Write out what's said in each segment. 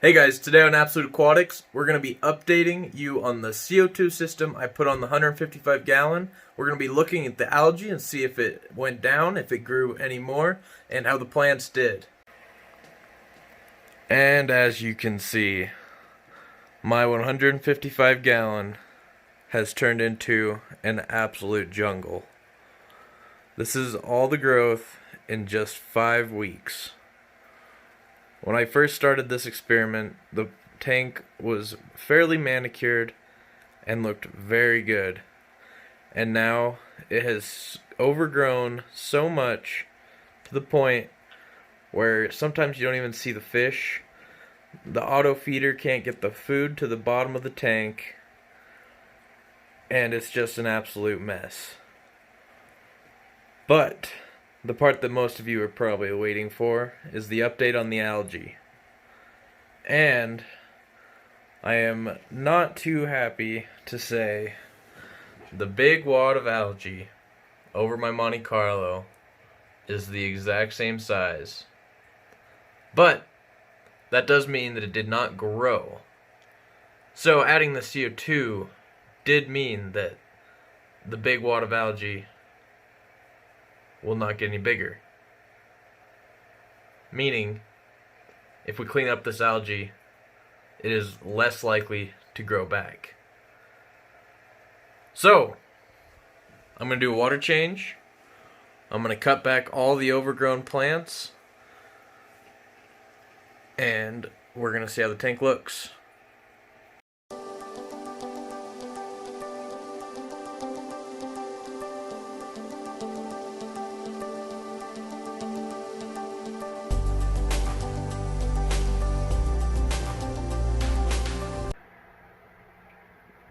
Hey guys, today on Absolute Aquatics, we're going to be updating you on the CO2 system I put on the 155 gallon. We're going to be looking at the algae and see if it went down, if it grew any more, and how the plants did. And as you can see, my 155 gallon has turned into an absolute jungle. This is all the growth in just 5 weeks. When I first started this experiment, the tank was fairly manicured and looked very good. And now it has overgrown so much to the point where sometimes you don't even see the fish. The auto feeder can't get the food to the bottom of the tank, and it's just an absolute mess. But the part that most of you are probably waiting for is the update on the algae. And I am not too happy to say the big wad of algae over my Monte Carlo is the exact same size. But that does mean that it did not grow. So adding the CO2 did mean that the big wad of algae will not get any bigger. Meaning, if we clean up this algae, it is less likely to grow back. So, I'm going to do a water change. I'm going to cut back all the overgrown plants. And we're going to see how the tank looks.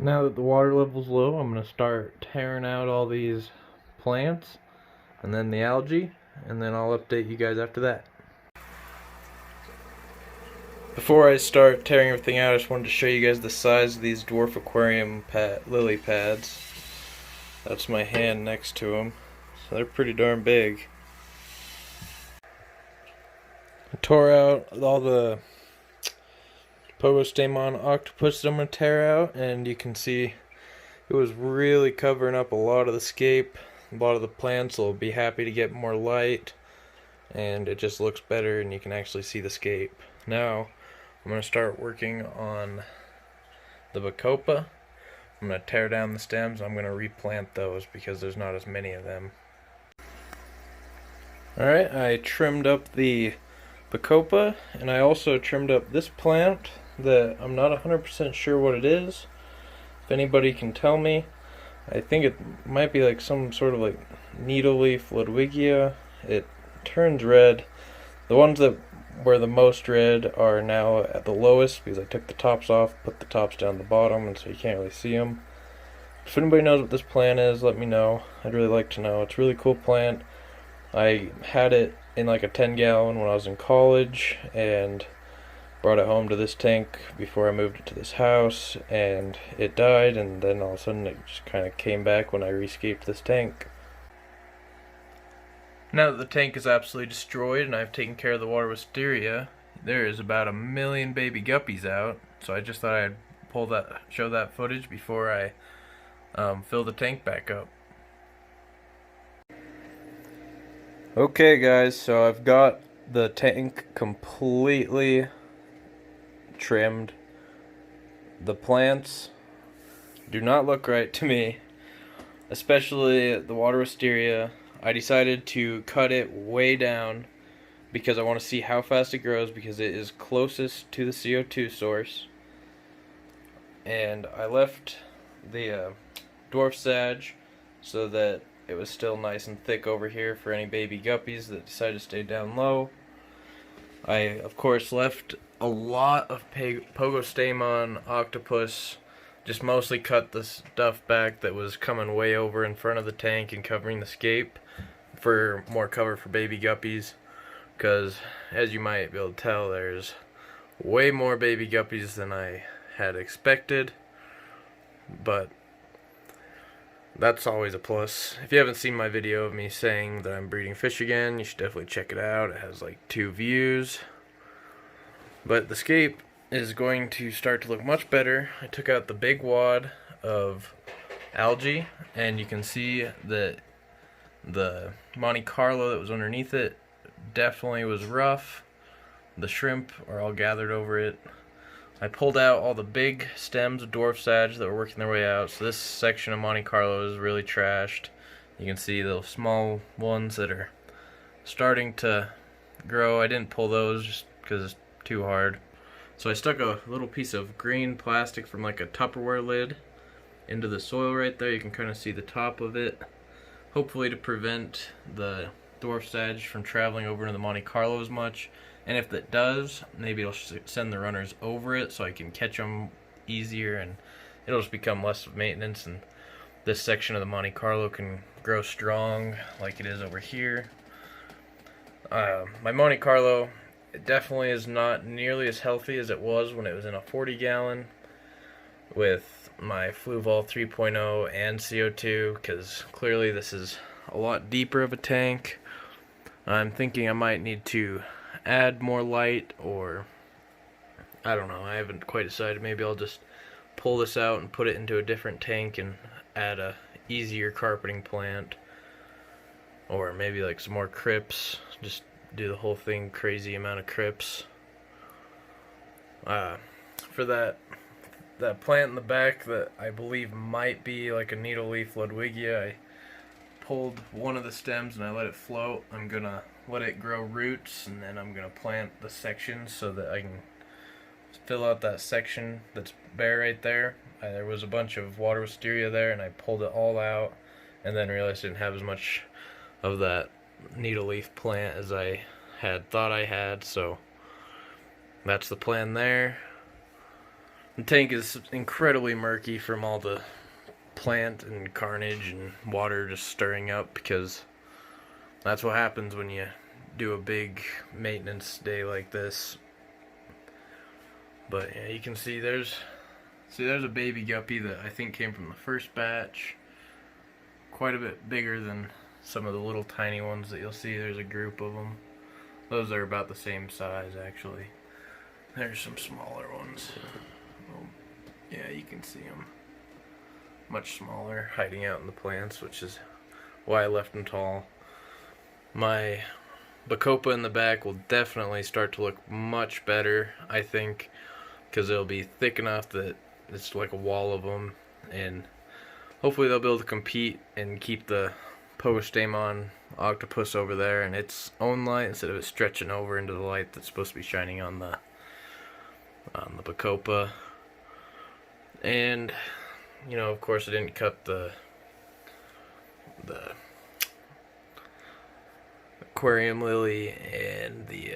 Now that the water level's low, I'm going to start tearing out all these plants and then the algae, and then I'll update you guys after that. Before I start tearing everything out, I just wanted to show you guys the size of these dwarf aquarium lily pads. That's my hand next to them, so they're pretty darn big. I tore out all the co2 octopus that I'm going to tear out, and you can see it was really covering up a lot of the scape. A lot of the plants will be happy to get more light, and it just looks better and you can actually see the scape. Now I'm going to start working on the bacopa. I'm going to tear down the stems. I'm going to replant those because there's not as many of them. Alright, I trimmed up the bacopa, and I also trimmed up this plant that I'm not 100% sure what it is. If anybody can tell me, I think it might be like some sort of like needle leaf Ludwigia. It turns red. The ones that were the most red are now at the lowest because I took the tops off, put the tops down the bottom, and so you can't really see them. If anybody knows what this plant is, let me know. I'd really like to know. It's a really cool plant. I had it in like a 10 gallon when I was in college and brought it home to this tank before I moved it to this house, and it died, and then all of a sudden it just kind of came back when I rescaped this tank. Now that the tank is absolutely destroyed and I've taken care of the water wisteria, there is about 1 million baby guppies out, so I just thought I'd show that footage before I fill the tank back up. Okay guys, so I've got the tank completely trimmed. The plants do not look right to me, especially the water wisteria. I decided to cut it way down because I want to see how fast it grows because it is closest to the CO2 source. And I left the dwarf sage so that it was still nice and thick over here for any baby guppies that decided to stay down low. I, of course, left a lot of pogostemon octopus, just mostly cut the stuff back that was coming way over in front of the tank and covering the scape for more cover for baby guppies, because as you might be able to tell, there's way more baby guppies than I had expected, but that's always a plus. If you haven't seen my video of me saying that I'm breeding fish again, you should definitely check it out. It has like 2 views. But the scape is going to start to look much better. I took out the big wad of algae, and you can see that the Monte Carlo that was underneath it definitely was rough. The shrimp are all gathered over it. I pulled out all the big stems of dwarf sage that were working their way out, so this section of Monte Carlo is really trashed. You can see the small ones that are starting to grow. I didn't pull those just because it's too hard. So I stuck a little piece of green plastic from like a Tupperware lid into the soil right there. You can kind of see the top of it, hopefully to prevent the dwarf sage from traveling over to the Monte Carlo as much. And if it does, maybe it'll send the runners over it so I can catch them easier, and it'll just become less of maintenance, and this section of the Monte Carlo can grow strong like it is over here. My Monte Carlo, it definitely is not nearly as healthy as it was when it was in a 40-gallon with my Fluval 3.0 and CO2, because clearly this is a lot deeper of a tank. I'm thinking I might need to add more light, or I don't know, I haven't quite decided. Maybe I'll just pull this out and put it into a different tank and add a easier carpeting plant, or maybe like some more crypts, just do the whole thing crazy amount of crypts. For that plant in the back that I believe might be like a needle leaf Ludwigia, I pulled one of the stems and I let it float. I'm gonna let it grow roots, and then I'm gonna plant the section so that I can fill out that section that's bare right there. There was a bunch of water wisteria there, and I pulled it all out, and then realized I didn't have as much of that needle leaf plant as I had thought I had, so that's the plan there. The tank is incredibly murky from all the plant and carnage and water just stirring up, because that's what happens when you do a big maintenance day like this. But yeah, you can see there's a baby guppy that I think came from the first batch. Quite a bit bigger than some of the little tiny ones that you'll see. There's a group of them. Those are about the same size, actually. There's some smaller ones. Oh, yeah, you can see them. Much smaller, hiding out in the plants, which is why I left them tall. My Bacopa in the back will definitely start to look much better, I think, because it'll be thick enough that it's like a wall of them, and hopefully they'll be able to compete and keep the Poestamon octopus over there in its own light instead of it stretching over into the light that's supposed to be shining on the Bacopa. And you know, of course, I didn't cut the Aquarium lily and the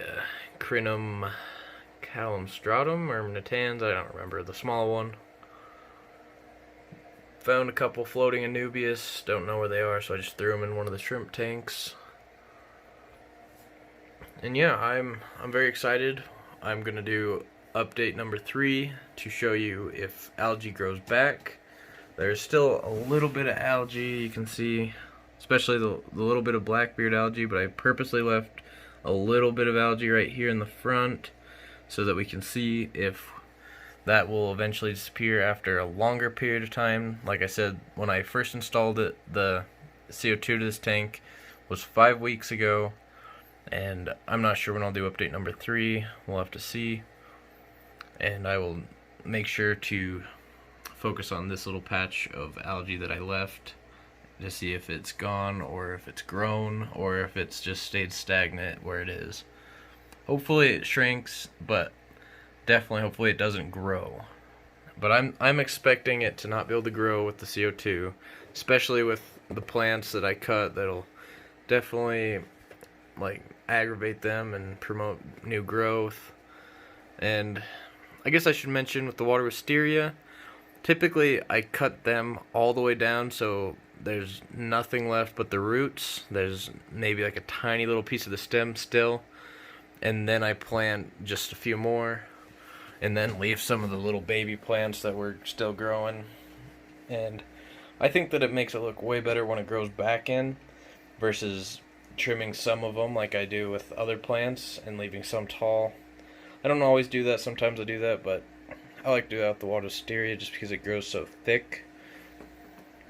Crinum calumstratum or natans, I don't remember, the small one. Found a couple floating Anubias, don't know where they are, so I just threw them in one of the shrimp tanks. And yeah, I'm very excited. I'm gonna do update number 3 to show you if algae grows back. There's still a little bit of algae, you can see, especially the little bit of blackbeard algae, but I purposely left a little bit of algae right here in the front so that we can see if that will eventually disappear after a longer period of time. Like I said, when I first installed it, the CO2 to this tank was 5 weeks ago, and I'm not sure when I'll do update number 3. We'll have to see, and I will make sure to focus on this little patch of algae that I left to see if it's gone, or if it's grown, or if it's just stayed stagnant where it is. Hopefully it shrinks, but definitely hopefully it doesn't grow. But I'm expecting it to not be able to grow with the CO2, especially with the plants that I cut. That'll definitely like aggravate them and promote new growth. And I guess I should mention with the water wisteria, typically I cut them all the way down so there's nothing left but the roots. There's maybe like a tiny little piece of the stem still, and then I plant just a few more, and then leave some of the little baby plants that were still growing. And I think that it makes it look way better when it grows back in versus trimming some of them like I do with other plants and leaving some tall. I don't always do that. Sometimes I do that, but I like to do that with the water wisteria just because it grows so thick.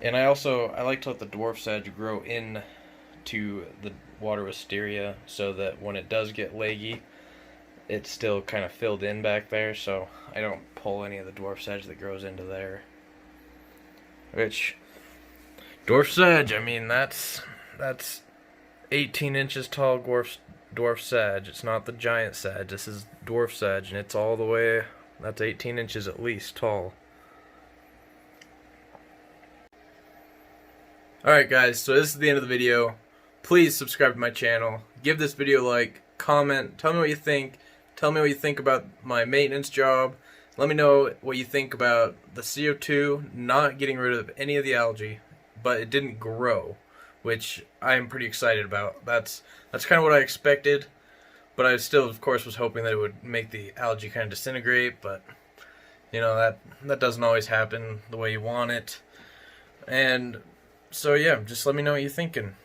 And I like to let the dwarf sedge grow in to the water wisteria so that when it does get leggy, it's still kind of filled in back there, so I don't pull any of the dwarf sedge that grows into there. Which, dwarf sedge, I mean, that's 18 inches tall dwarf sedge. It's not the giant sedge. This is dwarf sedge, and it's all the way, that's 18 inches at least tall. Alright guys, so this is the end of the video. Please subscribe to my channel. Give this video a like, comment, tell me what you think. Tell me what you think about my maintenance job. Let me know what you think about the CO2 not getting rid of any of the algae, but it didn't grow, which I am pretty excited about. That's kind of what I expected, but I still, of course, was hoping that it would make the algae kind of disintegrate, but you know, that doesn't always happen the way you want it. And so yeah, just let me know what you're thinking.